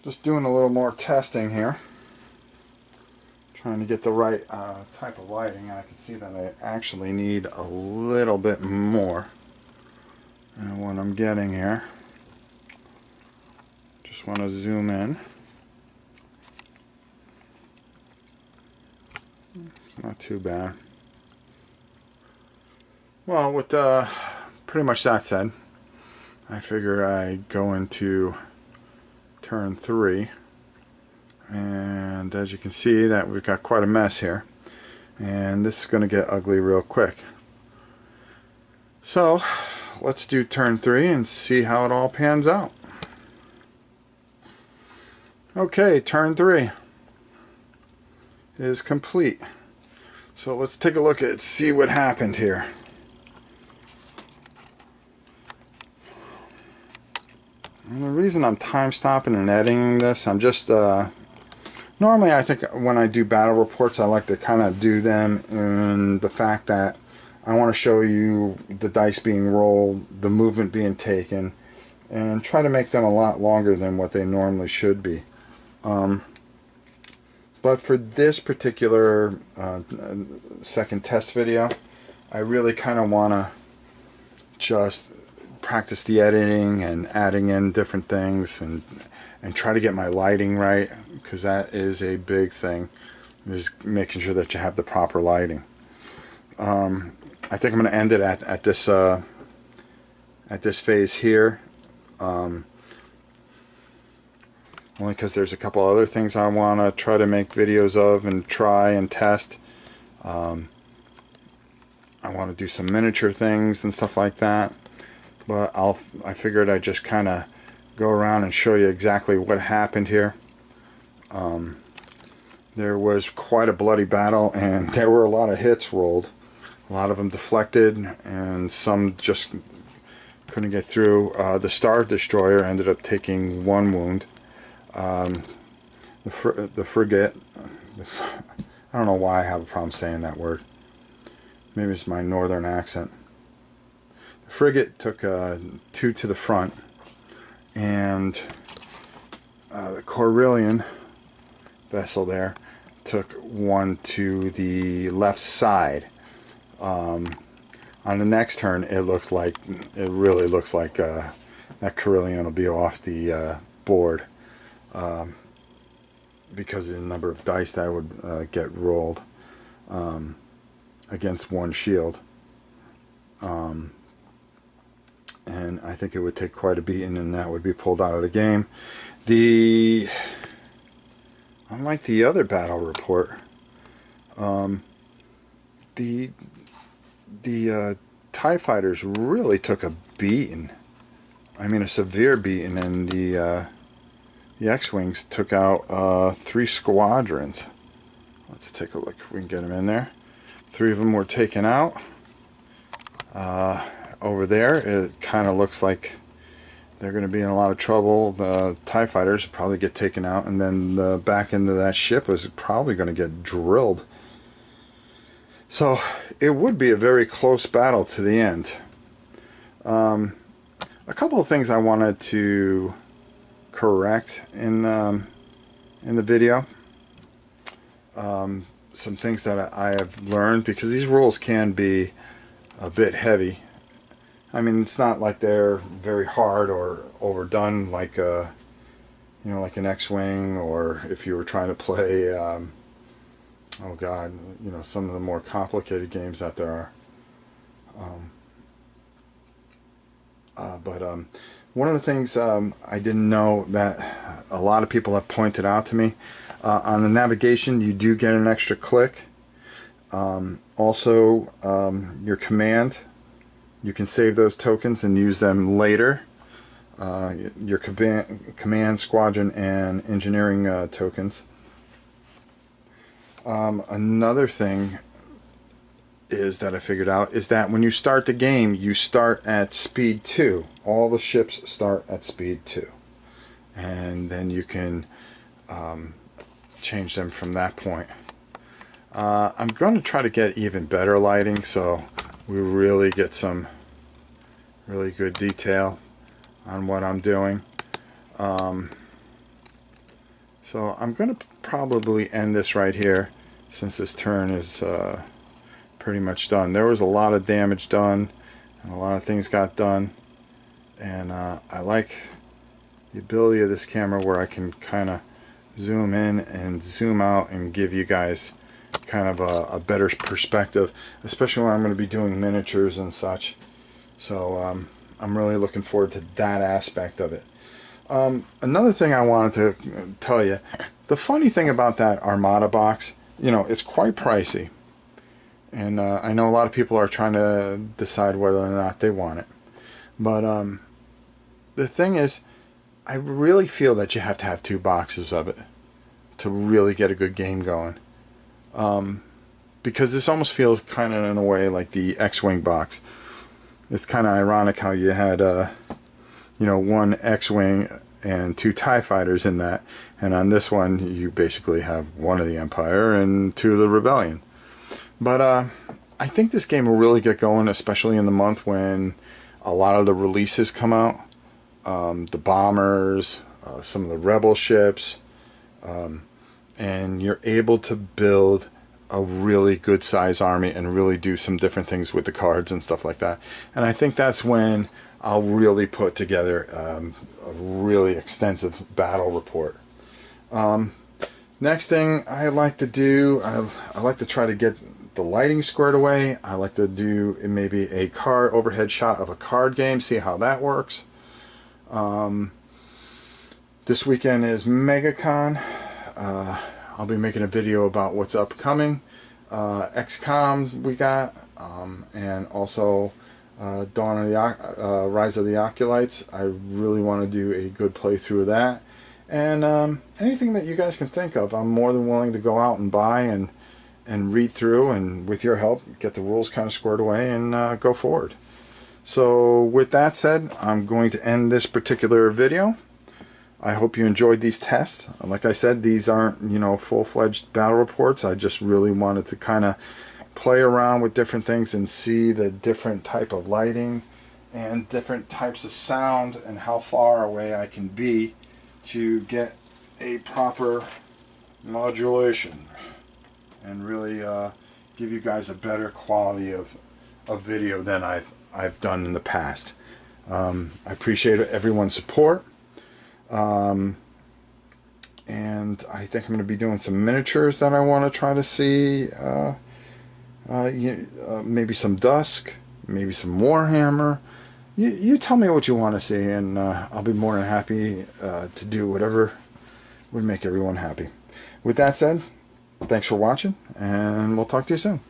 Just doing a little more testing here, trying to get the right type of lighting. I can see that I actually need a little bit more than what I'm getting here. Just want to zoom in. It's not too bad. Well, with pretty much that said, I figure I'd go into turn 3, and as you can see that we've got quite a mess here, and this is going to get ugly real quick. So let's do turn 3 and see how it all pans out. Okay, turn 3 is complete. So let's take a look at see what happened here. And the reason I'm time stopping and editing this, I'm just normally I think when I do battle reports I like to kind of do them in the fact that I want to show you the dice being rolled, the movement being taken, and try to make them a lot longer than what they normally should be. But for this particular second test video, I really kind of want to just practice the editing and adding in different things and try to get my lighting right, because that is a big thing, is making sure that you have the proper lighting. I think I'm going to end it at this phase here, only because there's a couple other things I want to try to make videos of and try and test. I want to do some miniature things and stuff like that, but I figured I'd just kind of go around and show you exactly what happened here. There was quite a bloody battle, and there were a lot of hits rolled. A lot of them deflected, and some just couldn't get through. The Star Destroyer ended up taking 1 wound. The frigate, I don't know why I have a problem saying that word. Maybe it's my northern accent. The frigate took 2 to the front, and the Corellian vessel there took 1 to the left side. On the next turn, it really looks like that Corellian will be off the board, because of the number of dice that would get rolled against 1 shield. And I think it would take quite a beating, and that would be pulled out of the game. Unlike the other battle report, the TIE fighters really took a beating. I mean, a severe beating, and the X-Wings took out 3 squadrons. Let's take a look if we can get them in there. 3 of them were taken out. Over there, it kind of looks like they're going to be in a lot of trouble. The TIE fighters probably get taken out, and then the back end of that ship is probably going to get drilled. So it would be a very close battle to the end. A couple of things I wanted to correct in the video. Some things that I have learned, because these rules can be a bit heavy. I mean, it's not like they're very hard or overdone like you know, like an X-Wing, or if you were trying to play oh god, you know, some of the more complicated games that there are. But one of the things I didn't know that a lot of people have pointed out to me, on the navigation you do get an extra click. Also, your command, you can save those tokens and use them later. Your command, squadron, and engineering tokens. Another thing is that I figured out is that when you start the game, you start at speed 2. All the ships start at speed 2, and then you can change them from that point. I'm going to try to get even better lighting, so we really get some really good detail on what I'm doing. So I'm going to probably end this right here, since this turn is pretty much done. There was a lot of damage done, and a lot of things got done, and I like the ability of this camera where I can kind of zoom in and zoom out and give you guys kind of a better perspective, especially when I'm going to be doing miniatures and such. So I'm really looking forward to that aspect of it. Another thing I wanted to tell you, the funny thing about that Armada box, you know, it's quite pricey, and I know a lot of people are trying to decide whether or not they want it, but the thing is, I really feel that you have to have 2 boxes of it to really get a good game going, because this almost feels kind of in a way like the X-Wing box. It's kind of ironic how you had you know, 1 X-Wing and 2 TIE fighters in that, and on this one you basically have 1 of the Empire and 2 of the Rebellion. But I think this game will really get going, especially in the month when a lot of the releases come out. The bombers, some of the rebel ships, and you're able to build a really good size army and really do some different things with the cards and stuff like that. And I think that's when I'll really put together a really extensive battle report. Next thing I like to do, I like to try to get the lighting squared away. I like to do maybe a card overhead shot of a card game, see how that works. This weekend is MegaCon. I'll be making a video about what's upcoming. XCOM we got, and also Dawn of the Rise of the Acolytes. I really want to do a good playthrough of that, and anything that you guys can think of, I'm more than willing to go out and buy and read through, and with your help get the rules kind of squared away and go forward. So with that said, I'm going to end this particular video. I hope you enjoyed these tests. Like I said, these aren't, you know, full-fledged battle reports. I just really wanted to kind of play around with different things and see the different type of lighting and different types of sound and how far away I can be to get a proper modulation and really give you guys a better quality of video than I've done in the past. I appreciate everyone's support. And I think I'm going to be doing some miniatures that I want to try to see. Maybe some Dusk, maybe some Warhammer. You tell me what you want to see, and I'll be more than happy to do whatever would make everyone happy. With that said, thanks for watching, and we'll talk to you soon.